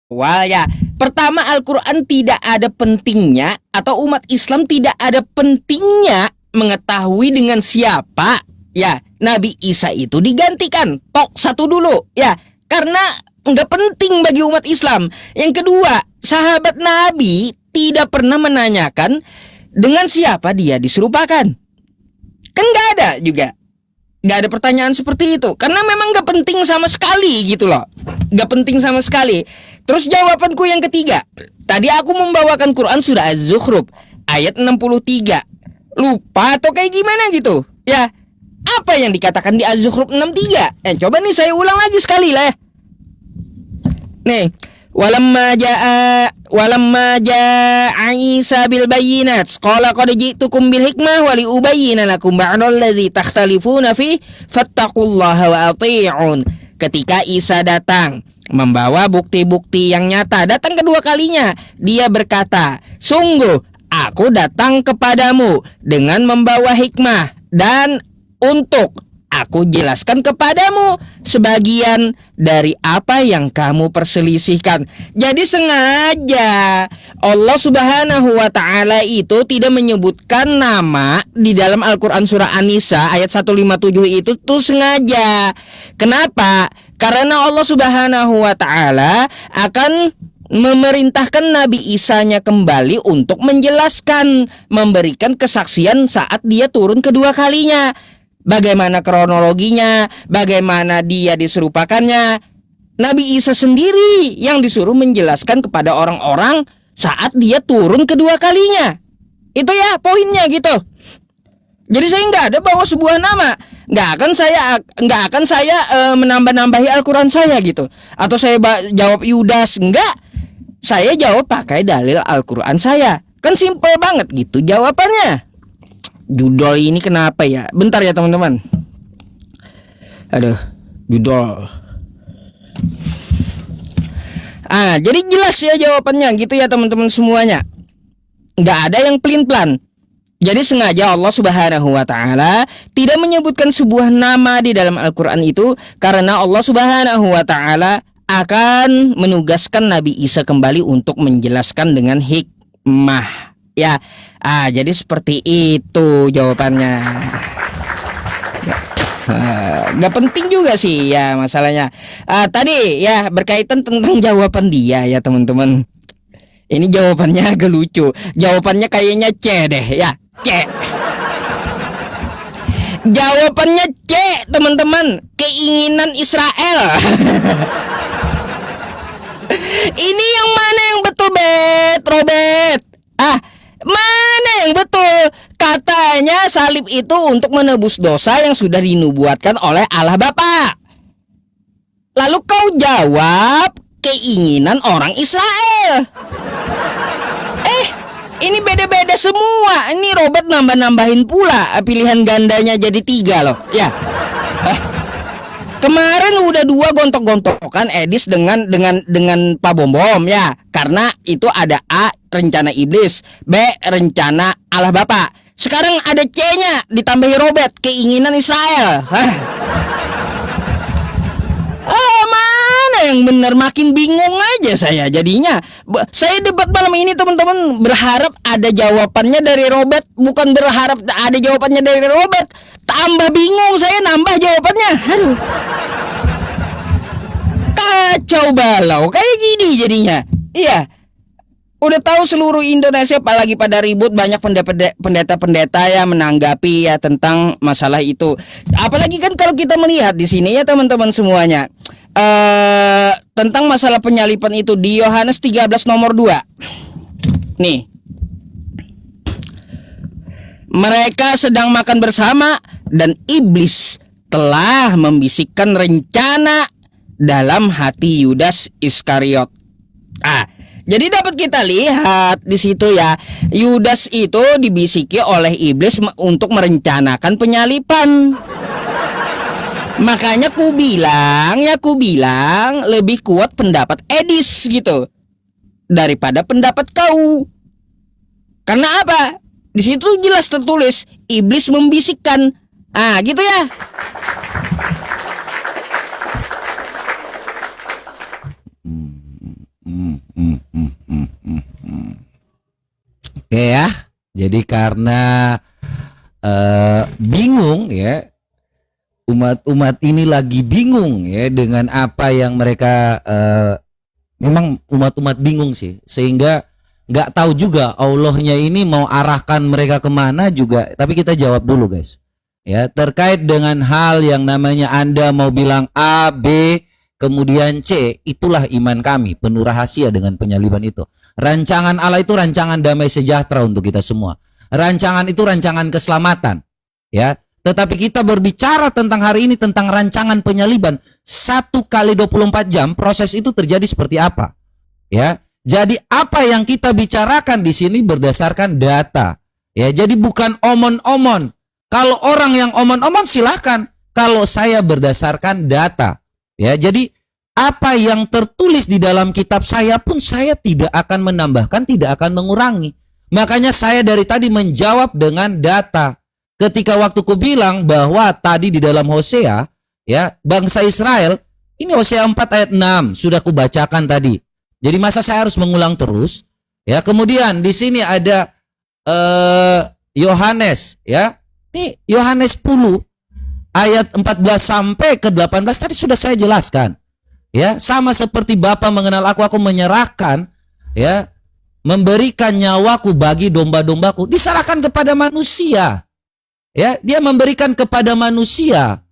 Wah ya, pertama Al-Quran tidak ada pentingnya atau umat Islam tidak ada pentingnya mengetahui dengan siapa ya Nabi Isa itu digantikan. Tok satu dulu ya, karena nggak penting bagi umat Islam. Yang kedua, sahabat Nabi tidak pernah menanyakan dengan siapa dia diserupakan. Kan nggak ada juga. Nggak ada pertanyaan seperti itu karena memang nggak penting sama sekali gitu loh, nggak penting sama sekali. Terus jawabanku yang ketiga, tadi aku membawakan Quran surah Az-Zukhruf ayat 63. Lupa atau kayak gimana gitu ya, apa yang dikatakan di Az-Zukhruf 63? Coba nih saya ulang lagi sekali lah ya. Nih, walamma jaa Isa bil bayyinat qala qad ji'tukum bil hikmah wa li ubayyana lakum ba'dal ladzi takhtalifuna fi fattaqullaha wa athi'un. Ketika Isa datang membawa bukti-bukti yang nyata, datang kedua kalinya, dia berkata, "Sungguh aku datang kepadamu dengan membawa hikmah dan untuk aku jelaskan kepadamu sebagian dari apa yang kamu perselisihkan." Jadi sengaja Allah Subhanahu wa taala itu tidak menyebutkan nama di dalam Al-Qur'an surah An-Nisa ayat 157 itu tuh sengaja. Kenapa? Karena Allah Subhanahu wa taala akan memerintahkan Nabi Isa-nya kembali untuk menjelaskan, memberikan kesaksian saat dia turun kedua kalinya. Bagaimana kronologinya, bagaimana dia diserupakannya. Nabi Isa sendiri yang disuruh menjelaskan kepada orang-orang saat dia turun kedua kalinya. Itu ya poinnya gitu. Jadi saya nggak ada bawa sebuah nama, nggak akan saya menambah-nambahi Al-Quran saya gitu, atau saya jawab Yudas, nggak. Saya jawab pakai dalil Al-Quran saya, kan simple banget gitu jawabannya. Judul ini kenapa ya? Bentar ya teman-teman. Aduh, judul. Jadi jelas ya jawabannya gitu ya teman-teman semuanya. Nggak ada yang pelin-pelan. Jadi sengaja Allah Subhanahu wa taala tidak menyebutkan sebuah nama di dalam Al-Qur'an itu karena Allah Subhanahu wa taala akan menugaskan Nabi Isa kembali untuk menjelaskan dengan hikmah. Ya. Jadi seperti itu jawabannya. Gak penting juga sih ya masalahnya. Tadi ya berkaitan tentang jawaban dia ya teman-teman. Ini jawabannya agak lucu. Jawabannya kayaknya C deh ya. C. Jawabannya C teman-teman. Keinginan Israel. Ini yang mana yang betul bet Robert? Mana yang betul? Katanya salib itu untuk menebus dosa yang sudah dinubuatkan oleh Allah Bapa. Lalu kau jawab keinginan orang Israel. Ini beda-beda semua. Ini Robert nambah-nambahin pula pilihan gandanya jadi 3 loh. Ya. Kemarin udah 2 gontok-gontokan Edis dengan Pak Bom Bom ya. Karena itu ada A, rencana iblis, B, rencana Allah Bapa. Sekarang ada C-nya ditambahi Robert, keinginan Israel. Mana yang benar, makin bingung aja saya jadinya. Saya debat malam ini teman-teman berharap ada jawabannya dari Robert, bukan berharap ada jawabannya dari Robert. Tambah bingung saya nambah jawabannya. Aduh. Kacau balau kayak gini jadinya. Iya. Udah tahu seluruh Indonesia apalagi pada ribut, banyak pendeta-pendeta yang menanggapi ya tentang masalah itu. Apalagi kan kalau kita melihat di sini ya teman-teman semuanya. Tentang masalah penyalipan itu di Yohanes 13 nomor 2. Nih. Mereka sedang makan bersama dan iblis telah membisikkan rencana dalam hati Yudas Iskariot. Jadi dapat kita lihat di situ ya, Yudas itu dibisiki oleh iblis untuk merencanakan penyalipan. Makanya ku bilang lebih kuat pendapat Edis gitu daripada pendapat kau. Karena apa? Di situ jelas tertulis iblis membisikkan. Gitu ya. Oke ya. Jadi karena bingung ya, umat-umat ini lagi bingung ya dengan apa yang mereka memang umat-umat bingung sih, sehingga nggak tahu juga Allahnya ini mau arahkan mereka kemana juga. Tapi kita jawab dulu guys ya, terkait dengan hal yang namanya Anda mau bilang A, B, kemudian C, itulah iman kami, penuh rahasia dengan penyaliban itu. Rancangan Allah itu rancangan damai sejahtera untuk kita semua. Rancangan itu rancangan keselamatan ya. Tetapi kita berbicara tentang hari ini tentang rancangan penyaliban. 1 kali 24 jam proses itu terjadi seperti apa? Ya. Jadi apa yang kita bicarakan di sini berdasarkan data. Ya, jadi bukan omon-omon. Kalau orang yang omon-omon silakan. Kalau saya berdasarkan data. Ya, jadi apa yang tertulis di dalam kitab saya pun saya tidak akan menambahkan, tidak akan mengurangi. Makanya saya dari tadi menjawab dengan data. Ketika waktu ku bilang bahwa tadi di dalam Hosea, ya, bangsa Israel, ini Hosea 4 ayat 6 sudah ku bacakan tadi. Jadi masa saya harus mengulang terus? Ya, kemudian di sini ada Yohanes, ya. Ini Yohanes 10 ayat 14 sampai ke 18 tadi sudah saya jelaskan. Ya, sama seperti Bapa mengenal aku menyerahkan, ya, memberikan nyawaku bagi domba-dombaku, diserahkan kepada manusia. Ya, dia memberikan kepada manusia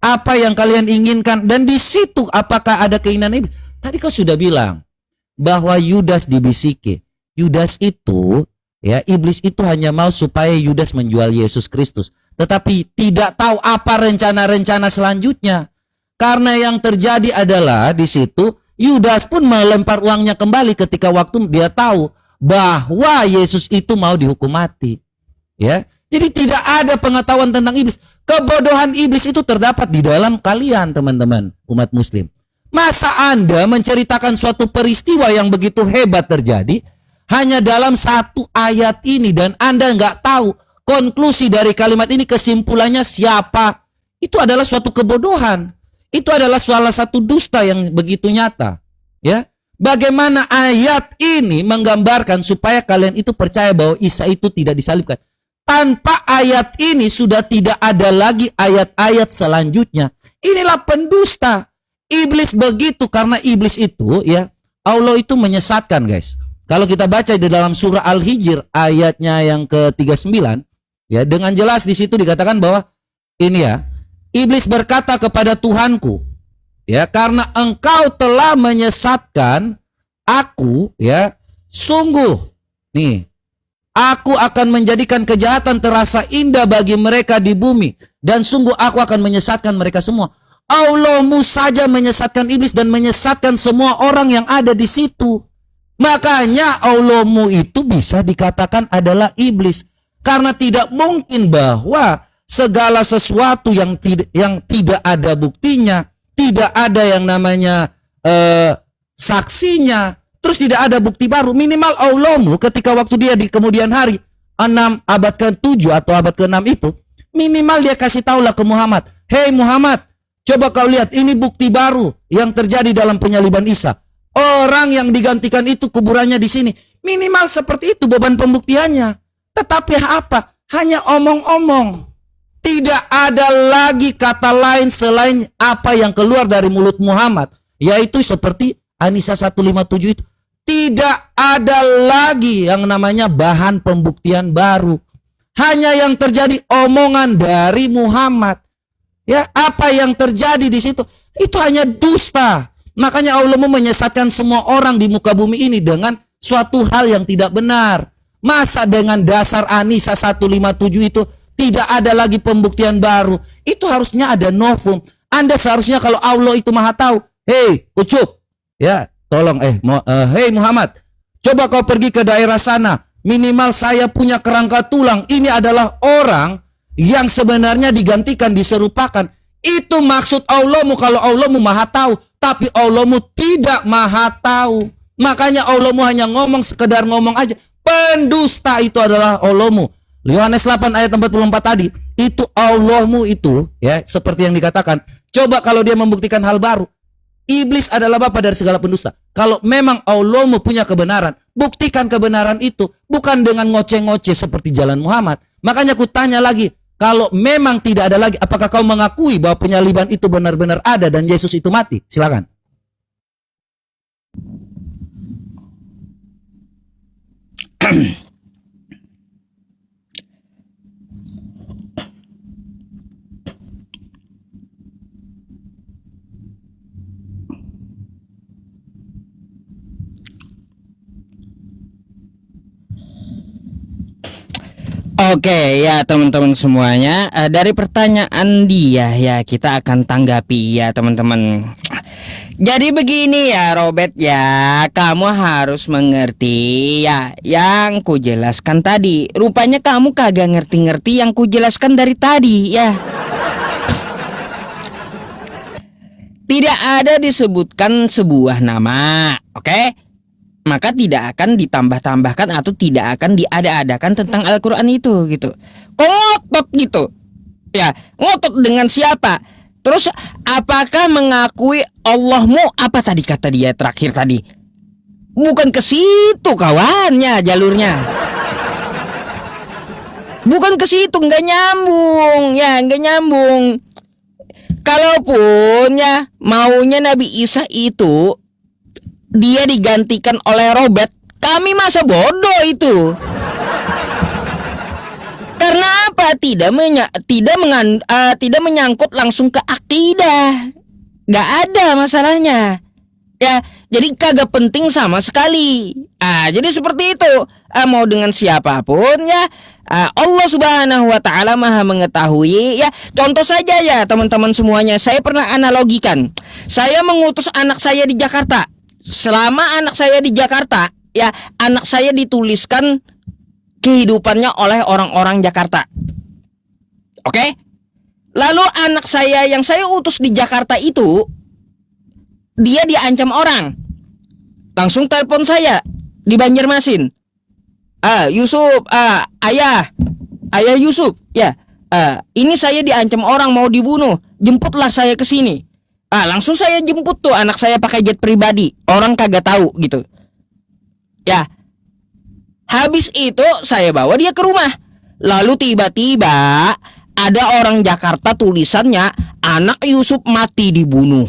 apa yang kalian inginkan, dan di situ apakah ada keinginan iblis? Tadi kau sudah bilang bahwa Yudas dibisiki. Yudas itu, ya, iblis itu hanya mau supaya Yudas menjual Yesus Kristus, tetapi tidak tahu apa rencana-rencana selanjutnya. Karena yang terjadi adalah di situ Yudas pun melempar uangnya kembali ketika waktu dia tahu bahwa Yesus itu mau dihukum mati. Ya, jadi tidak ada pengetahuan tentang iblis. Kebodohan iblis itu terdapat di dalam kalian, teman-teman umat muslim. Masa Anda menceritakan suatu peristiwa yang begitu hebat terjadi hanya dalam satu ayat ini, dan Anda nggak tahu konklusi dari kalimat ini, kesimpulannya siapa? Itu adalah suatu kebodohan. Itu adalah salah satu dusta yang begitu nyata. Ya, bagaimana ayat ini menggambarkan supaya kalian itu percaya bahwa Isa itu tidak disalibkan? Tanpa ayat ini sudah tidak ada lagi ayat-ayat selanjutnya. Inilah pendusta. Iblis begitu, karena iblis itu, ya, Allah itu menyesatkan, guys. Kalau kita baca di dalam surah Al-Hijr ayatnya yang ke-39, ya, dengan jelas di situ dikatakan bahwa ini, ya, iblis berkata kepada Tuhanku, ya, karena engkau telah menyesatkan aku, ya, sungguh nih, aku akan menjadikan kejahatan terasa indah bagi mereka di bumi, dan sungguh aku akan menyesatkan mereka semua. Allahmu saja menyesatkan iblis dan menyesatkan semua orang yang ada di situ. Makanya Allahmu itu bisa dikatakan adalah iblis, karena tidak mungkin bahwa segala sesuatu yang tidak ada buktinya, tidak ada yang namanya saksinya, terus tidak ada bukti baru. Minimal Allahmu ketika waktu dia di kemudian hari 6 abad ke-7 atau abad ke-6 itu, minimal dia kasih tahulah ke Muhammad, "Hei Muhammad, coba kau lihat, ini bukti baru yang terjadi dalam penyaliban Isa. Orang yang digantikan itu kuburannya di sini." Minimal seperti itu beban pembuktiannya. Tetapi apa? Hanya omong-omong. Tidak ada lagi kata lain selain apa yang keluar dari mulut Muhammad, yaitu seperti An-Nisa 157 itu. Tidak ada lagi yang namanya bahan pembuktian baru. Hanya yang terjadi omongan dari Muhammad. Ya, apa yang terjadi di situ itu hanya dusta. Makanya Allah menyesatkan semua orang di muka bumi ini dengan suatu hal yang tidak benar. Masa dengan dasar An-Nisa 157 itu tidak ada lagi pembuktian baru? Itu harusnya ada novum. Anda seharusnya kalau Allah itu maha tahu, "Hei Ucup, ya, tolong hei Muhammad, coba kau pergi ke daerah sana. Minimal saya punya kerangka tulang. Ini adalah orang yang sebenarnya digantikan, diserupakan." Itu maksud Allahmu kalau Allahmu maha tahu. Tapi Allahmu tidak maha tahu. Makanya Allahmu hanya ngomong, sekedar ngomong aja. Pendusta itu adalah Allahmu. Yohanes 8 ayat 44 tadi, itu Allahmu itu, ya, seperti yang dikatakan. Coba kalau dia membuktikan hal baru. Iblis adalah bapa dari segala pendusta. Kalau memang Allah punya kebenaran, buktikan kebenaran itu. Bukan dengan ngoceh-ngoceh seperti jalan Muhammad. Makanya aku tanya lagi, kalau memang tidak ada lagi, apakah kau mengakui bahwa penyaliban itu benar-benar ada dan Yesus itu mati? Silakan. Oke ya teman-teman semuanya, dari pertanyaan dia ya kita akan tanggapi ya teman-teman. Jadi begini ya Robert ya, kamu harus mengerti ya yang ku jelaskan tadi. Rupanya kamu kagak ngerti-ngerti yang ku jelaskan dari tadi ya. Tidak ada disebutkan sebuah nama, oke? Maka tidak akan ditambah-tambahkan atau tidak akan diada-adakan tentang Al-Quran itu gitu. Kok ngotot gitu? Ya, ngotot dengan siapa? Terus apakah mengakui Allahmu, apa tadi kata dia terakhir tadi? Bukan ke situ kawannya jalurnya. Bukan ke situ, nggak nyambung ya, nggak nyambung. Kalaupun ya maunya Nabi Isa itu dia digantikan oleh Robert, kami masa bodoh itu. Karena apa? Tidak menyangkut langsung ke akidah. Gak ada masalahnya. Ya, jadi kagak penting sama sekali. Jadi seperti itu. Mau dengan siapapun ya, Allah Subhanahu wa taala Maha mengetahui ya. Contoh saja ya teman-teman semuanya, saya pernah analogikan. Saya mengutus anak saya di Jakarta. Selama anak saya di Jakarta, ya anak saya dituliskan kehidupannya oleh orang-orang Jakarta. Oke? Lalu anak saya yang saya utus di Jakarta itu, dia diancam orang. Langsung telepon saya di Banjarmasin. Yusuf, ayah Yusuf, ya. Ini saya diancam orang mau dibunuh. Jemputlah saya ke sini. Langsung saya jemput tuh anak saya pakai jet pribadi. Orang kagak tahu gitu. Ya. Habis itu saya bawa dia ke rumah. Lalu tiba-tiba ada orang Jakarta tulisannya anak Yusuf mati dibunuh.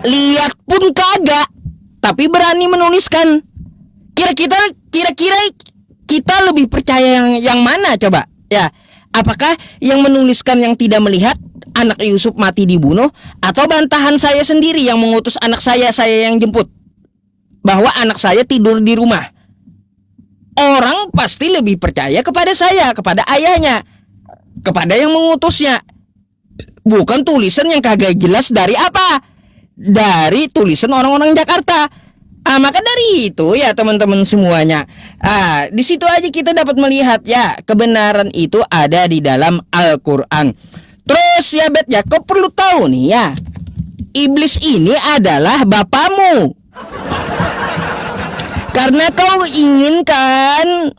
Lihat pun kagak, tapi berani menuliskan. Kira-kira kita lebih percaya yang mana coba? Ya. Apakah yang menuliskan yang tidak melihat anak Yusuf mati dibunuh, atau bantahan saya sendiri yang mengutus anak saya yang jemput bahwa anak saya tidur di rumah? Orang pasti lebih percaya kepada saya, kepada ayahnya, kepada yang mengutusnya. Bukan tulisan yang kagak jelas dari apa? Dari tulisan orang-orang Jakarta. Maka dari itu ya teman-teman semuanya, di situ aja kita dapat melihat ya kebenaran itu ada di dalam Al-Quran. Terus ya Bet ya, kau perlu tahu nih ya, iblis ini adalah bapamu. Karena kau inginkan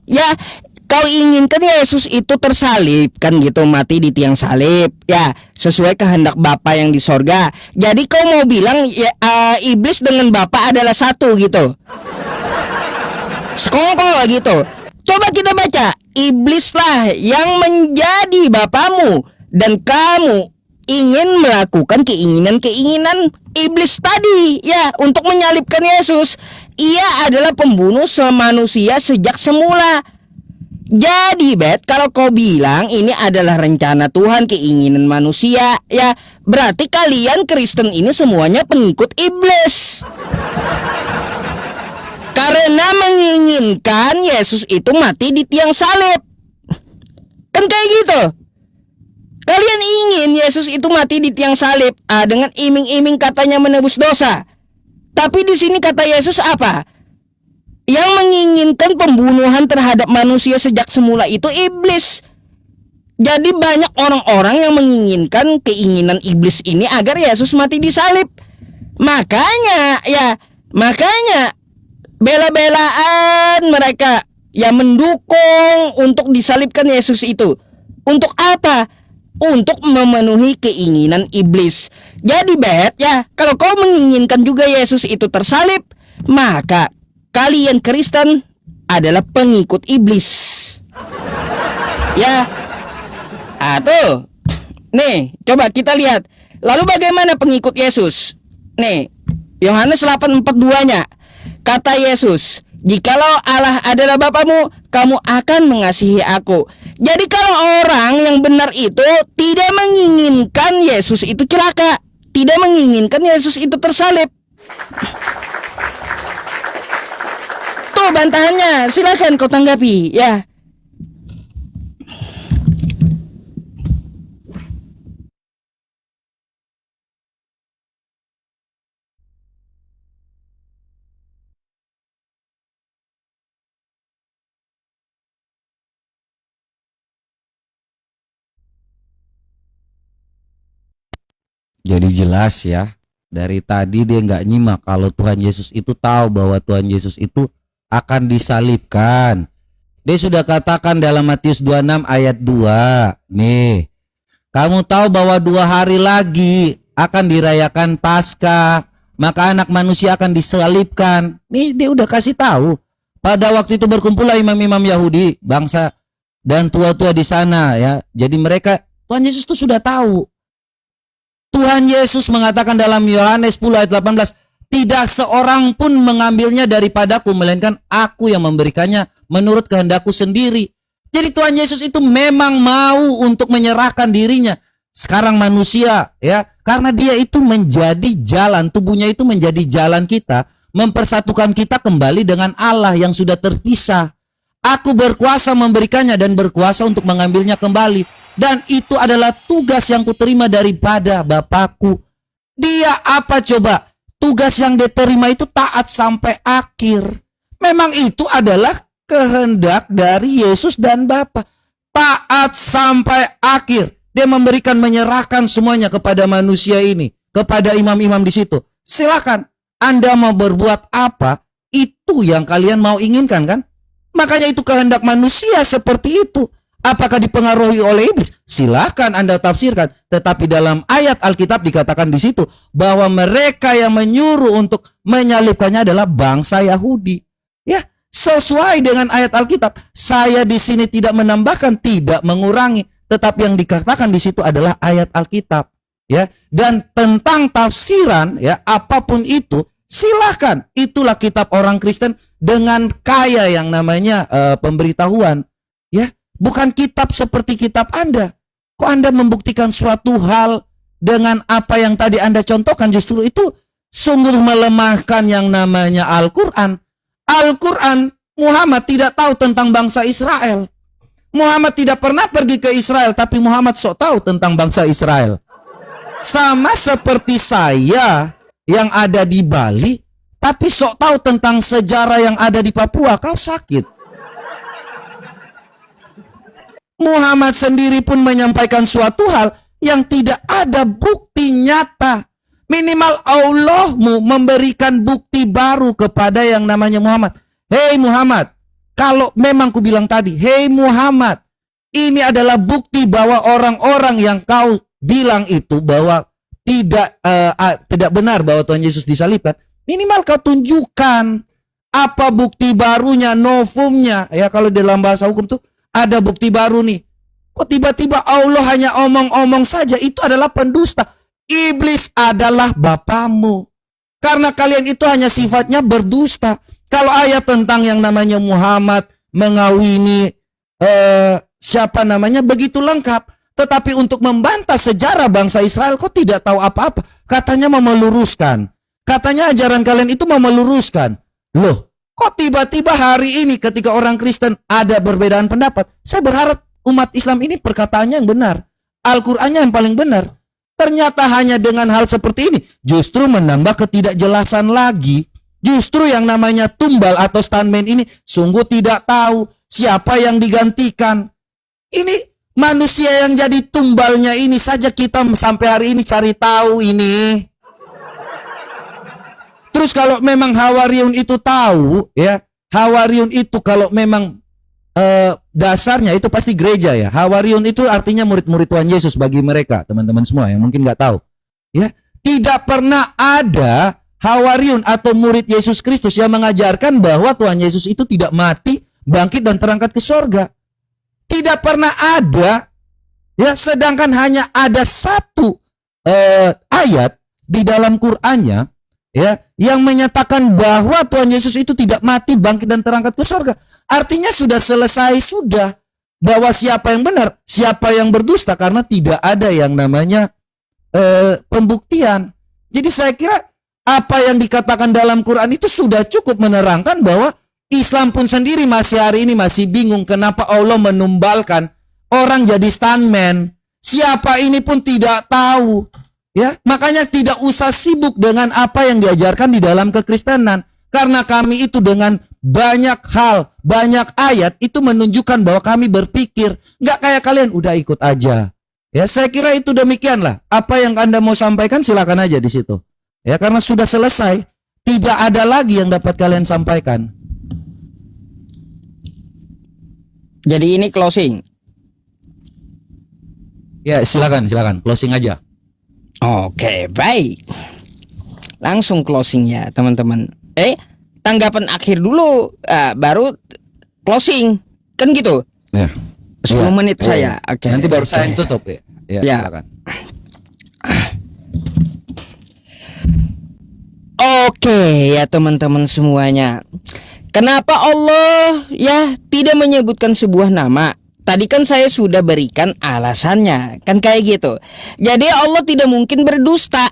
Yesus itu tersalib kan gitu, mati di tiang salib ya, sesuai kehendak Bapa yang di sorga. Jadi kau mau bilang ya, iblis dengan Bapa adalah satu gitu, sekongkol gitu. Coba kita baca, iblislah yang menjadi bapamu dan kamu ingin melakukan keinginan-keinginan iblis tadi ya, untuk menyalibkan Yesus. Ia adalah pembunuh manusia sejak semula. Jadi Bet, kalau kau bilang ini adalah rencana Tuhan, keinginan manusia, ya berarti kalian Kristen ini semuanya pengikut iblis. Karena menginginkan Yesus itu mati di tiang salib. Kan kayak gitu. Kalian ingin Yesus itu mati di tiang salib, dengan iming-iming katanya menebus dosa. Tapi di sini kata Yesus apa? Yang menginginkan pembunuhan terhadap manusia sejak semula itu iblis. Jadi banyak orang-orang yang menginginkan keinginan iblis ini agar Yesus mati di salib. Makanya bela-belaan mereka yang mendukung untuk disalibkan Yesus itu. Untuk apa? Untuk memenuhi keinginan iblis. Jadi Bet ya, kalau kau menginginkan juga Yesus itu tersalib, maka kalian Kristen adalah pengikut iblis. Ya. Tuh. Nih, coba kita lihat. Lalu bagaimana pengikut Yesus? Nih, Yohanes 8:42-nya. Kata Yesus, "Jikalau Allah adalah Bapamu, kamu akan mengasihi aku." Jadi kalau orang yang benar itu tidak menginginkan Yesus itu celaka, tidak menginginkan Yesus itu tersalib. Tuh bantahannya, silakan kau tanggapi ya. Jadi jelas ya, dari tadi dia nggak nyimak kalau Tuhan Yesus itu tahu bahwa Tuhan Yesus itu akan disalibkan. Dia sudah katakan dalam Matius 26 ayat 2, nih, kamu tahu bahwa 2 hari lagi akan dirayakan Paskah, maka anak manusia akan disalibkan. Nih dia udah kasih tahu. Pada waktu itu berkumpullah imam-imam Yahudi, bangsa dan tua-tua di sana ya. Jadi mereka, Tuhan Yesus itu sudah tahu. Tuhan Yesus mengatakan dalam Yohanes 10 ayat 18, tidak seorang pun mengambilnya daripadaku, melainkan aku yang memberikannya menurut kehendakku sendiri. Jadi Tuhan Yesus itu memang mau untuk menyerahkan dirinya. Sekarang manusia ya, karena dia itu menjadi jalan, tubuhnya itu menjadi jalan kita, mempersatukan kita kembali dengan Allah yang sudah terpisah. Aku berkuasa memberikannya dan berkuasa untuk mengambilnya kembali. Dan itu adalah tugas yang kuterima daripada Bapakku. Dia apa coba? Tugas yang diterima itu taat sampai akhir. Memang itu adalah kehendak dari Yesus dan Bapa. Taat sampai akhir. Dia memberikan, menyerahkan semuanya kepada manusia ini, kepada imam-imam di situ. Silakan, Anda mau berbuat apa, itu yang kalian mau inginkan kan? Makanya itu kehendak manusia seperti itu. Apakah dipengaruhi oleh iblis? Silakan Anda tafsirkan. Tetapi dalam ayat Alkitab dikatakan di situ bahwa mereka yang menyuruh untuk menyalibkannya adalah bangsa Yahudi. Ya, sesuai dengan ayat Alkitab. Saya di sini tidak menambahkan, tidak mengurangi, tetapi yang dikatakan di situ adalah ayat Alkitab. Ya, dan tentang tafsiran, ya, apapun itu, silakan. Itulah kitab orang Kristen dengan kaya yang namanya pemberitahuan. Ya. Bukan kitab seperti kitab Anda. Kok Anda membuktikan suatu hal dengan apa yang tadi Anda contohkan, justru itu sungguh melemahkan yang namanya Al-Quran. Al-Quran, Muhammad tidak tahu tentang bangsa Israel. Muhammad tidak pernah pergi ke Israel, tapi Muhammad sok tahu tentang bangsa Israel. Sama seperti saya yang ada di Bali, tapi sok tahu tentang sejarah yang ada di Papua. Kau sakit. Muhammad sendiri pun menyampaikan suatu hal yang tidak ada bukti nyata. Minimal Allahmu memberikan bukti baru kepada yang namanya Muhammad. Hei Muhammad, kalau memang ku bilang tadi, hei Muhammad, ini adalah bukti bahwa orang-orang yang kau bilang itu bahwa tidak benar bahwa Tuhan Yesus disalibkan. Minimal kau tunjukkan apa bukti barunya, novumnya. Ya, kalau dalam bahasa hukum tuh ada bukti baru nih. Kok tiba-tiba Allah hanya omong-omong saja? Itu adalah pendusta. Iblis adalah bapamu. Karena kalian itu hanya sifatnya berdusta. Kalau ayat tentang yang namanya Muhammad mengawini siapa namanya begitu lengkap. Tetapi untuk membantah sejarah bangsa Israel, kok tidak tahu apa-apa. Katanya mau meluruskan. Katanya ajaran kalian itu mau meluruskan. Loh, kok tiba-tiba hari ini ketika orang Kristen ada perbedaan pendapat? Saya berharap umat Islam ini perkataannya yang benar. Al-Qur'annya yang paling benar. Ternyata hanya dengan hal seperti ini justru menambah ketidakjelasan lagi. Justru yang namanya tumbal atau stuntman ini sungguh tidak tahu siapa yang digantikan. Ini manusia yang jadi tumbalnya ini saja kita sampai hari ini cari tahu ini. Terus kalau memang Hawariun itu tahu, ya, Hawariun itu kalau memang dasarnya itu pasti gereja ya. Hawariun itu artinya murid-murid Tuhan Yesus bagi mereka, teman-teman semua yang mungkin nggak tahu. Ya, Tidak pernah ada Hawariun atau murid Yesus Kristus yang mengajarkan bahwa Tuhan Yesus itu tidak mati, bangkit dan terangkat ke sorga. Tidak pernah ada. Ya, sedangkan hanya ada satu ayat di dalam Qur'annya, ya, yang menyatakan bahwa Tuhan Yesus itu tidak mati, bangkit dan terangkat ke sorga. Artinya sudah selesai, sudah. Bahwa siapa yang benar, siapa yang berdusta, karena tidak ada yang namanya pembuktian. Jadi saya kira apa yang dikatakan dalam Quran itu sudah cukup menerangkan bahwa Islam pun sendiri masih hari ini masih bingung kenapa Allah menumbalkan orang jadi stuntman. Siapa ini pun tidak tahu. Ya, makanya tidak usah sibuk dengan apa yang diajarkan di dalam kekristenan. Karena kami itu dengan banyak hal, banyak ayat itu menunjukkan bahwa kami berpikir. Nggak kayak kalian, udah ikut aja. Ya, saya kira itu demikianlah. Apa yang Anda mau sampaikan silakan aja di situ. Ya, karena sudah selesai, tidak ada lagi yang dapat kalian sampaikan. Jadi ini closing. Ya, silakan, closing aja. Oke, baik. Langsung closing ya, teman-teman. Tanggapan akhir dulu, baru closing. Kan gitu. Ya. 10 menit saya. Oke. Nanti baru saya yang tutup ya. Ya. Silakan. Oke ya teman-teman semuanya. Kenapa Allah ya tidak menyebutkan sebuah nama? Tadi kan saya sudah berikan alasannya. Kan kayak gitu. Jadi Allah tidak mungkin berdusta.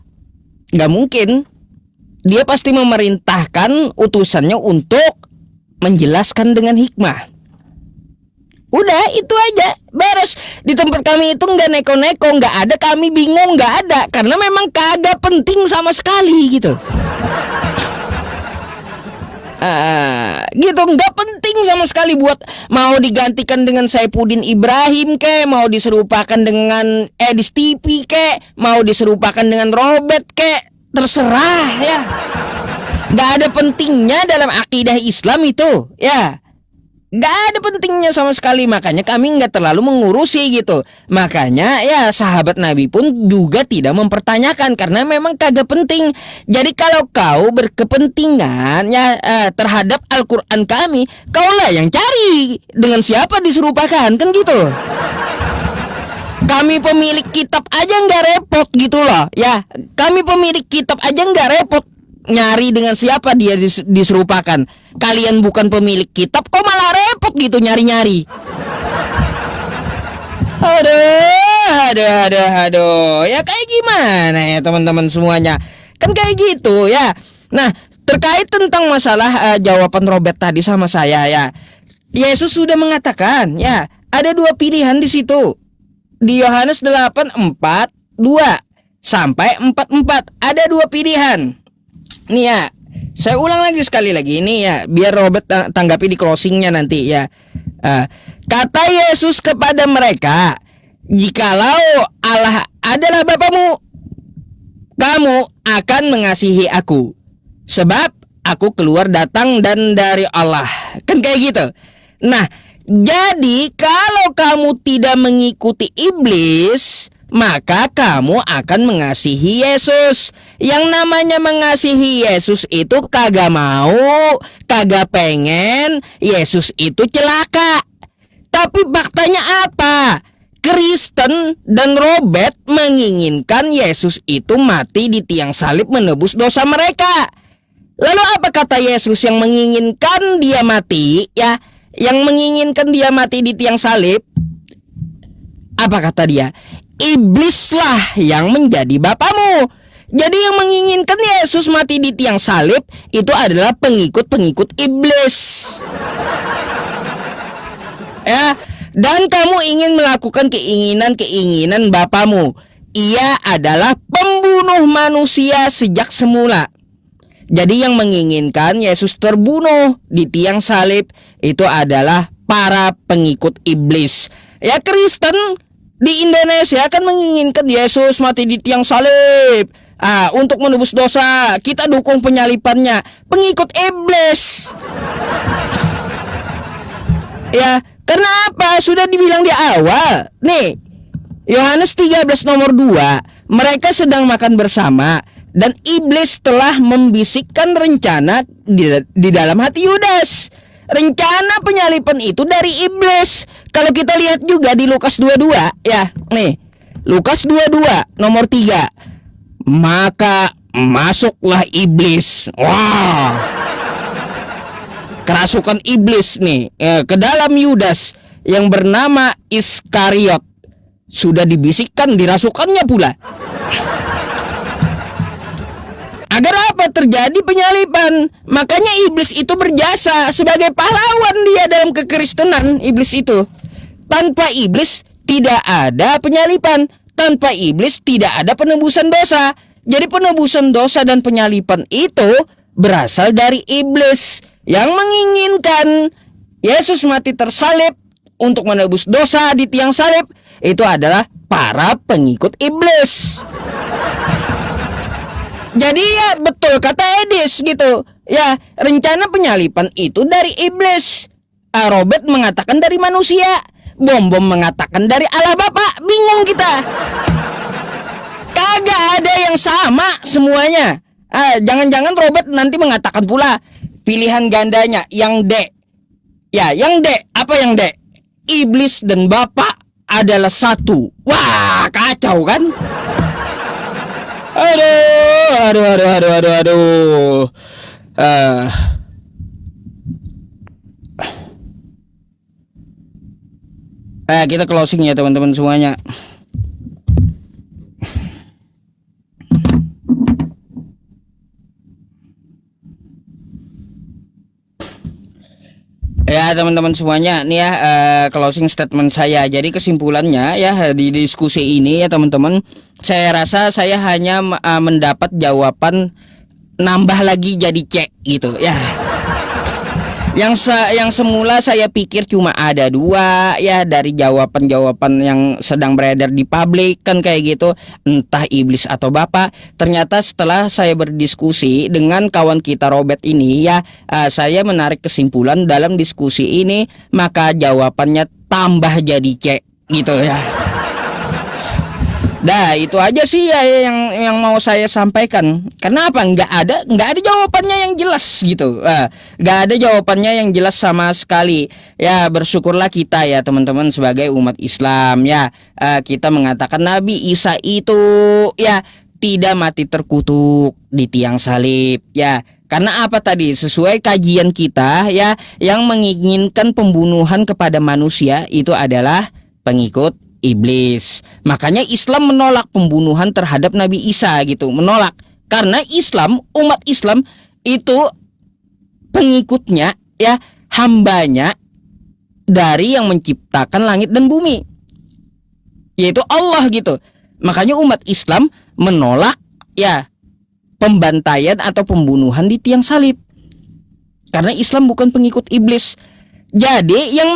Gak mungkin. Dia pasti memerintahkan utusannya untuk menjelaskan dengan hikmah. Udah itu aja, beres. Di tempat kami itu nggak neko-neko, nggak ada kami bingung, nggak ada. Karena memang kagak penting sama sekali gitu. Gitu nggak penting sama sekali buat mau digantikan dengan Saifuddin Ibrahim ke, mau diserupakan dengan Edis TV ke, mau diserupakan dengan Robert ke, terserah ya. Nggak ada pentingnya dalam akidah Islam itu ya. Gak ada pentingnya sama sekali. Makanya kami gak terlalu mengurusi gitu. Makanya ya sahabat Nabi pun juga tidak mempertanyakan, karena memang kagak penting. Jadi kalau kau berkepentingan ya terhadap Al-Quran kami, kaulah yang cari dengan siapa diserupakan. Kan gitu. Kami pemilik kitab aja gak repot gitu loh ya. Kami pemilik kitab aja gak repot nyari dengan siapa dia diserupakan. Kalian bukan pemilik kitab, kok malah repot gitu nyari-nyari. Aduh. Ya kayak gimana ya teman-teman semuanya. Kan kayak gitu ya. Nah, terkait tentang masalah jawaban Robert tadi sama saya ya. Yesus sudah mengatakan ya, ada dua pilihan di situ. Di Yohanes 8:42 sampai 44 ada dua pilihan. Nih ya, saya ulang lagi sekali lagi ini ya, biar Robert tanggapi di closingnya nanti ya. Kata Yesus kepada mereka, jikalau Allah adalah Bapamu, kamu akan mengasihi aku, sebab aku keluar datang dan dari Allah. Kan kayak gitu. Nah, jadi kalau kamu tidak mengikuti iblis, maka kamu akan mengasihi Yesus. Yang namanya mengasihi Yesus itu kagak mau, kagak pengen Yesus itu celaka. Tapi faktanya apa? Kristen dan Robert menginginkan Yesus itu mati di tiang salib menebus dosa mereka. Lalu apa kata Yesus yang menginginkan dia mati ya? Yang menginginkan dia mati di tiang salib, apa kata dia? Iblislah yang menjadi bapamu. Jadi yang menginginkan Yesus mati di tiang salib itu adalah pengikut-pengikut iblis. Ya, dan kamu ingin melakukan keinginan-keinginan bapamu. Ia adalah pembunuh manusia sejak semula. Jadi yang menginginkan Yesus terbunuh di tiang salib itu adalah para pengikut iblis. Ya, Kristen di Indonesia kan menginginkan Yesus mati di tiang salib untuk menebus dosa. Kita dukung penyalipannya. Pengikut iblis. Ya, kenapa? Sudah dibilang di awal. Nih, Yohanes 13 nomor 2. Mereka sedang makan bersama dan iblis telah membisikkan rencana di dalam hati Yudas. Rencana penyalipan itu dari iblis. Kalau kita lihat juga di Lukas 22 ya. Nih, Lukas 22 nomor 3. Maka masuklah iblis. Wah. Kerasukan iblis nih ke dalam Yudas yang bernama Iskariot. Sudah dibisikkan, dirasukannya pula. Agar apa terjadi penyalipan. Makanya iblis itu berjasa sebagai pahlawan dia dalam kekristenan. Iblis itu, tanpa iblis tidak ada penyalipan. Tanpa iblis tidak ada penebusan dosa. Jadi penebusan dosa dan penyalipan itu berasal dari iblis yang menginginkan Yesus mati tersalib untuk menebus dosa di tiang salib. Itu adalah para pengikut iblis. Jadi ya betul kata Edis gitu. Ya, rencana penyalipan itu dari iblis. Robert mengatakan dari manusia. Bom mengatakan dari Allah Bapa. Bingung kita. Kagak ada yang sama semuanya. Jangan-jangan Robert nanti mengatakan pula pilihan gandanya yang D. Ya, yang D. Apa yang D? Iblis dan Bapa adalah satu. Wah, kacau kan? Aduh. Kita closing ya teman-teman semuanya. Ya teman-teman semuanya, nih ya closing statement saya. Jadi kesimpulannya ya di diskusi ini ya teman-teman, saya rasa saya hanya mendapat jawaban nambah lagi jadi C gitu ya. Yang semula saya pikir cuma ada 2 ya dari jawaban-jawaban yang sedang beredar di publik kan kayak gitu, entah iblis atau Bapak. Ternyata setelah saya berdiskusi dengan kawan kita Robert ini ya, saya menarik kesimpulan dalam diskusi ini, maka jawabannya tambah jadi C gitu ya. Dah itu aja sih ya yang mau saya sampaikan. Kenapa nggak ada jawabannya yang jelas gitu. Nggak ada jawabannya yang jelas sama sekali. Ya bersyukurlah kita ya teman-teman sebagai umat Islam ya. Kita mengatakan Nabi Isa itu ya tidak mati terkutuk di tiang salib ya. Karena apa tadi? Sesuai kajian kita ya, yang menginginkan pembunuhan kepada manusia itu adalah pengikut iblis. Makanya Islam menolak pembunuhan terhadap Nabi Isa gitu, menolak. Karena Islam, umat Islam itu pengikutnya ya, hambanya dari yang menciptakan langit dan bumi, yaitu Allah gitu. Makanya umat Islam menolak ya pembantaian atau pembunuhan di tiang salib. Karena Islam bukan pengikut iblis. Jadi yang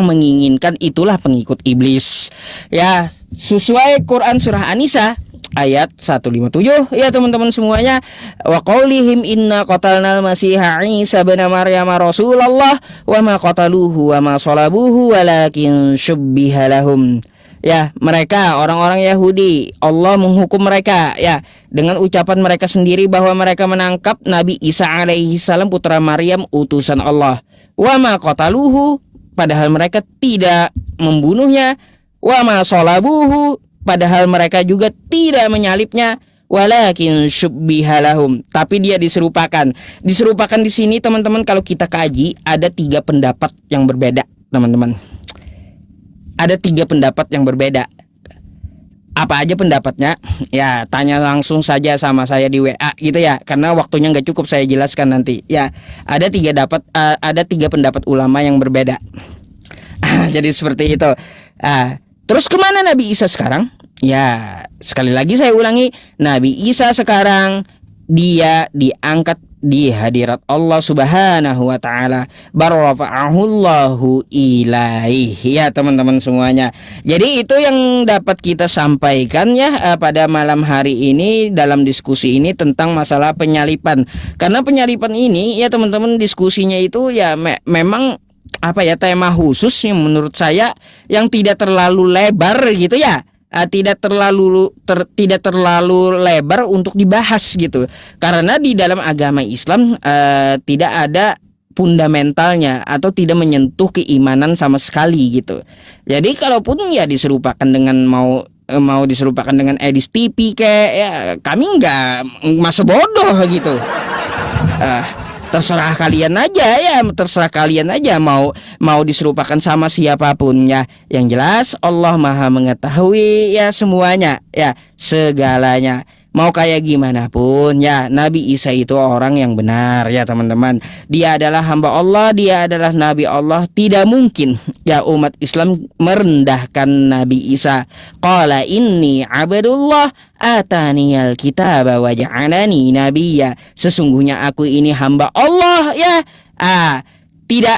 menginginkan itulah pengikut iblis. Ya, sesuai Quran surah An-Nisa ayat 157 ya teman-teman semuanya. Wa qaulihim inna qatalnal masiha Isa bin Maryam rasulullah wa ma qataluhu wa ma salabuhu walakin syubbiha lahum. Ya, mereka orang-orang Yahudi, Allah menghukum mereka ya dengan ucapan mereka sendiri bahwa mereka menangkap Nabi Isa alaihi salam putra Maryam utusan Allah. Wa ma qataluhu, padahal mereka tidak membunuhnya. Wa ma salabuhu, padahal mereka juga tidak menyalibnya. Walakin syubbiha lahum, tapi dia diserupakan. Diserupakan di sini teman-teman, kalau kita kaji ada 3 pendapat yang berbeda teman-teman. Ada 3 pendapat yang berbeda. Apa aja pendapatnya? Ya tanya langsung saja sama saya di WA gitu ya, karena waktunya nggak cukup saya jelaskan nanti. Ya ada 3 pendapat ulama yang berbeda. Jadi seperti itu. Terus kemana Nabi Isa sekarang? Ya sekali lagi saya ulangi, Nabi Isa sekarang dia diangkat di hadirat Allah Subhanahu wa taala, barrafa'ahullahu ilaih ya teman-teman semuanya. Jadi itu yang dapat kita sampaikan ya pada malam hari ini dalam diskusi ini tentang masalah penyalipan. Karena penyalipan ini ya teman-teman, diskusinya itu ya memang tema khusus yang menurut saya yang tidak terlalu lebar gitu ya. Tidak terlalu lebar untuk dibahas gitu. Karena di dalam agama Islam tidak ada fundamentalnya atau tidak menyentuh keimanan sama sekali gitu. Jadi kalaupun ya diserupakan dengan mau diserupakan dengan edis TV kayak ya kami nggak masa bodoh gitu. Terserah kalian aja mau diserupakan sama siapapun ya. Yang jelas Allah Maha mengetahui ya semuanya ya, segalanya. Mau kayak gimana pun ya, Nabi Isa itu orang yang benar ya teman-teman. Dia adalah hamba Allah, dia adalah Nabi Allah. Tidak mungkin ya umat Islam merendahkan Nabi Isa. Qala inni abdullah ataniyal kitaba wa ja'alani nabiyya. Sesungguhnya aku ini hamba Allah ya. Tidak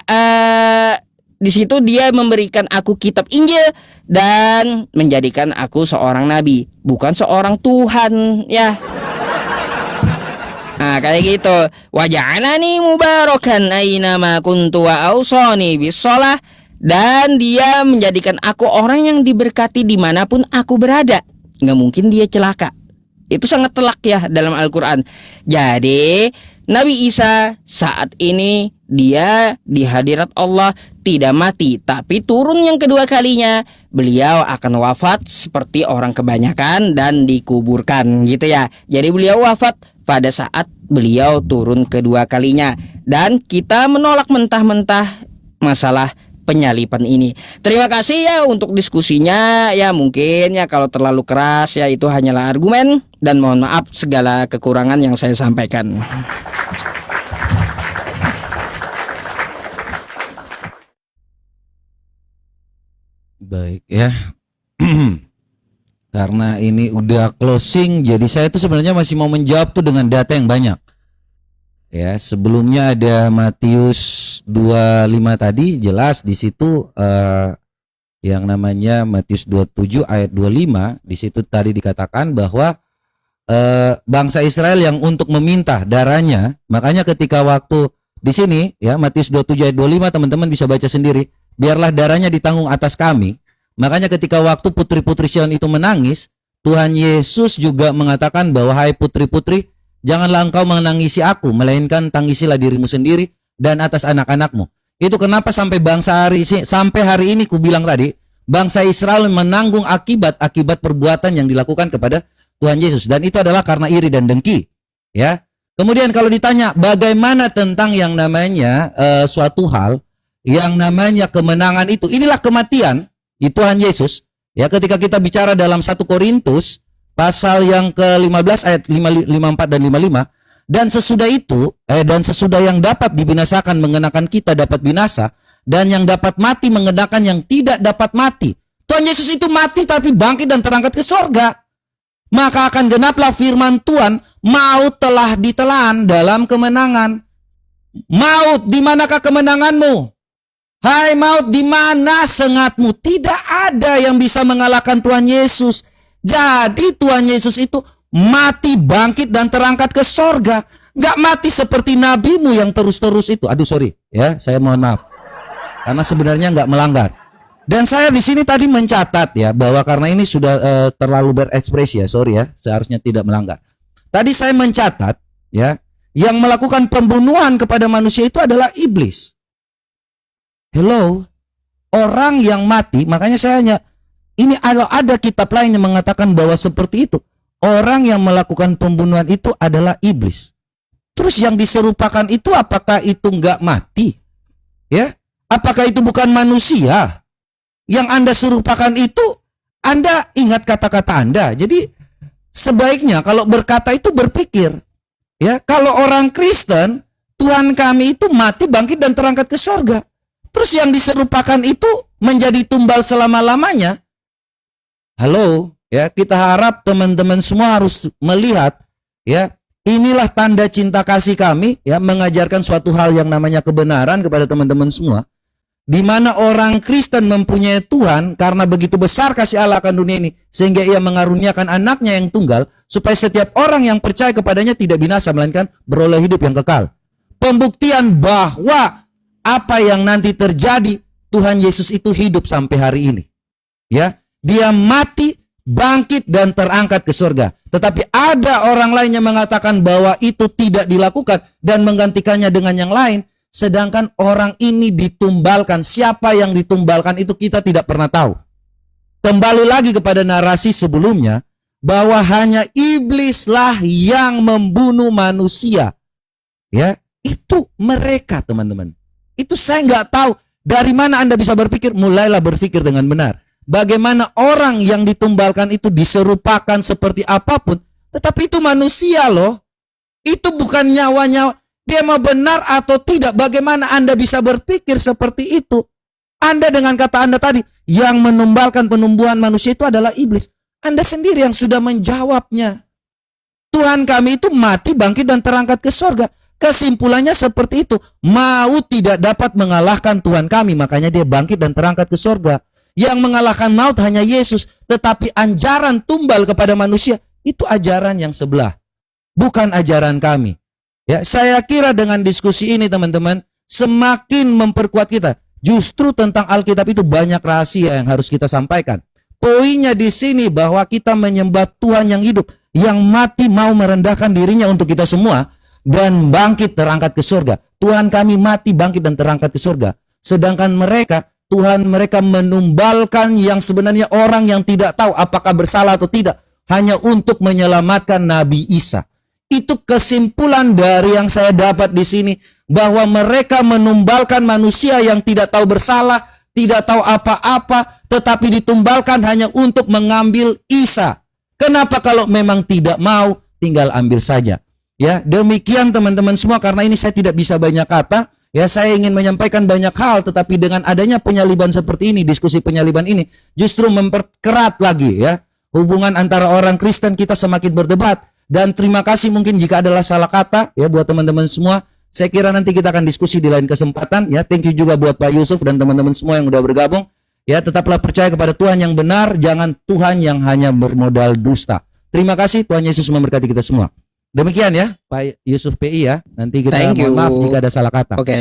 di situ dia memberikan aku kitab Injil dan menjadikan aku seorang nabi, bukan seorang Tuhan ya. Kayak gitu. Wa ja'alani mubarakan aina ma kuntu wa ausani bisalah, dan dia menjadikan aku orang yang diberkati dimanapun aku berada. Nggak mungkin dia celaka. Itu sangat telak ya dalam Al-Quran. Jadi Nabi Isa saat ini dia di hadirat Allah tidak mati, tapi turun yang kedua kalinya. Beliau akan wafat seperti orang kebanyakan dan dikuburkan gitu ya. Jadi beliau wafat pada saat beliau turun kedua kalinya. Dan kita menolak mentah-mentah masalah penyalipan ini. Terima kasih ya untuk diskusinya. Ya mungkin ya kalau terlalu keras ya itu hanyalah argumen, dan mohon maaf segala kekurangan yang saya sampaikan. Baik ya. Karena ini udah closing, jadi saya tuh sebenarnya masih mau menjawab tuh dengan data yang banyak. Ya, sebelumnya ada Matius 25 tadi jelas di situ yang namanya Matius 27 ayat 25, di situ tadi dikatakan bahwa bangsa Israel yang untuk meminta darahnya, makanya ketika waktu di sini ya Matius 27 ayat 25 teman-teman bisa baca sendiri, biarlah darahnya ditanggung atas kami. Makanya ketika waktu putri-putri Sion itu menangis, Tuhan Yesus juga mengatakan bahwa hai putri-putri, janganlah engkau menangisi aku, melainkan tangisilah dirimu sendiri dan atas anak-anakmu. Itu kenapa sampai sampai hari ini ku bilang tadi, bangsa Israel menanggung akibat perbuatan yang dilakukan kepada Tuhan Yesus, dan itu adalah karena iri dan dengki. Ya. Kemudian kalau ditanya bagaimana tentang yang namanya suatu hal yang namanya kemenangan itu, inilah kematian di Tuhan Yesus. Ya, ketika kita bicara dalam 1 Korintus pasal yang ke-15 ayat 54 dan 55, dan sesudah itu dan sesudah yang dapat dibinasakan mengenakan kita dapat binasa, dan yang dapat mati mengenakan yang tidak dapat mati. Tuhan Yesus itu mati tapi bangkit dan terangkat ke sorga. Maka akan genaplah firman Tuhan, maut telah ditelan dalam kemenangan. Maut, di manakah kemenanganmu? Hai maut, di mana sengatmu? Tidak ada yang bisa mengalahkan Tuhan Yesus. Jadi Tuhan Yesus itu mati, bangkit dan terangkat ke sorga. Gak mati seperti nabimu yang terus-terus itu. Aduh sorry ya, saya mohon maaf. Karena sebenarnya gak melanggar. Dan saya di sini tadi mencatat ya bahwa karena ini sudah terlalu berekspresi ya, sorry ya, seharusnya tidak melanggar. Tadi saya mencatat ya, yang melakukan pembunuhan kepada manusia itu adalah iblis. Hello, orang yang mati, makanya saya hanya ini ada kitab lain yang mengatakan bahwa seperti itu. Orang yang melakukan pembunuhan itu adalah iblis. Terus yang diserupakan itu apakah itu enggak mati? Ya, apakah itu bukan manusia? Yang Anda serupakan itu, Anda ingat kata-kata Anda. Jadi sebaiknya kalau berkata itu berpikir. Ya, kalau orang Kristen, Tuhan kami itu mati, bangkit dan terangkat ke sorga. Terus yang diserupakan itu menjadi tumbal selama-lamanya. Halo, ya, kita harap teman-teman semua harus melihat, ya, inilah tanda cinta kasih kami, ya, mengajarkan suatu hal yang namanya kebenaran kepada teman-teman semua. Di mana orang Kristen mempunyai Tuhan karena begitu besar kasih Allah akan dunia ini, sehingga ia mengaruniakan anaknya yang tunggal, supaya setiap orang yang percaya kepadanya tidak binasa, melainkan beroleh hidup yang kekal. Pembuktian bahwa apa yang nanti terjadi, Tuhan Yesus itu hidup sampai hari ini. Ya, dia mati, bangkit dan terangkat ke surga. Tetapi ada orang lain yang mengatakan bahwa itu tidak dilakukan dan menggantikannya dengan yang lain. Sedangkan orang ini ditumbalkan. Siapa yang ditumbalkan itu kita tidak pernah tahu. Kembali lagi kepada narasi sebelumnya, bahwa hanya iblislah yang membunuh manusia. Ya, itu mereka, teman-teman. Itu saya nggak tahu dari mana Anda bisa berpikir. Mulailah berpikir dengan benar. Bagaimana orang yang ditumbalkan itu diserupakan seperti apapun, tetapi itu manusia loh. Itu bukan nyawanya. Dia mau benar atau tidak, bagaimana Anda bisa berpikir seperti itu? Anda dengan kata Anda tadi, yang menumbalkan penumbuhan manusia itu adalah iblis. Anda sendiri yang sudah menjawabnya. Tuhan kami itu mati, bangkit dan terangkat ke surga. Kesimpulannya seperti itu. Maut tidak dapat mengalahkan Tuhan kami, makanya dia bangkit dan terangkat ke surga. Yang mengalahkan maut hanya Yesus, tetapi ajaran tumbal kepada manusia itu ajaran yang sebelah, bukan ajaran kami. Ya, saya kira dengan diskusi ini teman-teman semakin memperkuat kita. Justru tentang Alkitab itu banyak rahasia yang harus kita sampaikan. Poinnya di sini bahwa kita menyembah Tuhan yang hidup, yang mati mau merendahkan dirinya untuk kita semua dan bangkit terangkat ke surga. Tuhan kami mati, bangkit dan terangkat ke surga. Sedangkan mereka, Tuhan mereka menumbalkan yang sebenarnya orang yang tidak tahu apakah bersalah atau tidak, hanya untuk menyelamatkan Nabi Isa. Itu kesimpulan dari yang saya dapat di sini, bahwa mereka menumbalkan manusia yang tidak tahu bersalah, tidak tahu apa-apa, tetapi ditumbalkan hanya untuk mengambil Isa. Kenapa kalau memang tidak mau, tinggal ambil saja. Ya, demikian teman-teman semua, karena ini saya tidak bisa banyak kata. Ya, saya ingin menyampaikan banyak hal, tetapi dengan adanya penyaliban seperti ini, diskusi penyaliban ini justru memperkerat lagi ya hubungan antara orang Kristen. Kita semakin berdebat. Dan terima kasih mungkin jika adalah salah kata ya buat teman-teman semua. Saya kira nanti kita akan diskusi di lain kesempatan ya. Thank you juga buat Pak Yusuf dan teman-teman semua yang udah bergabung. Ya, tetaplah percaya kepada Tuhan yang benar, jangan Tuhan yang hanya bermodal dusta. Terima kasih, Tuhan Yesus memberkati kita semua. Demikian ya Pak Yusuf PI ya. Nanti kita mohon maaf jika ada salah kata. Oke.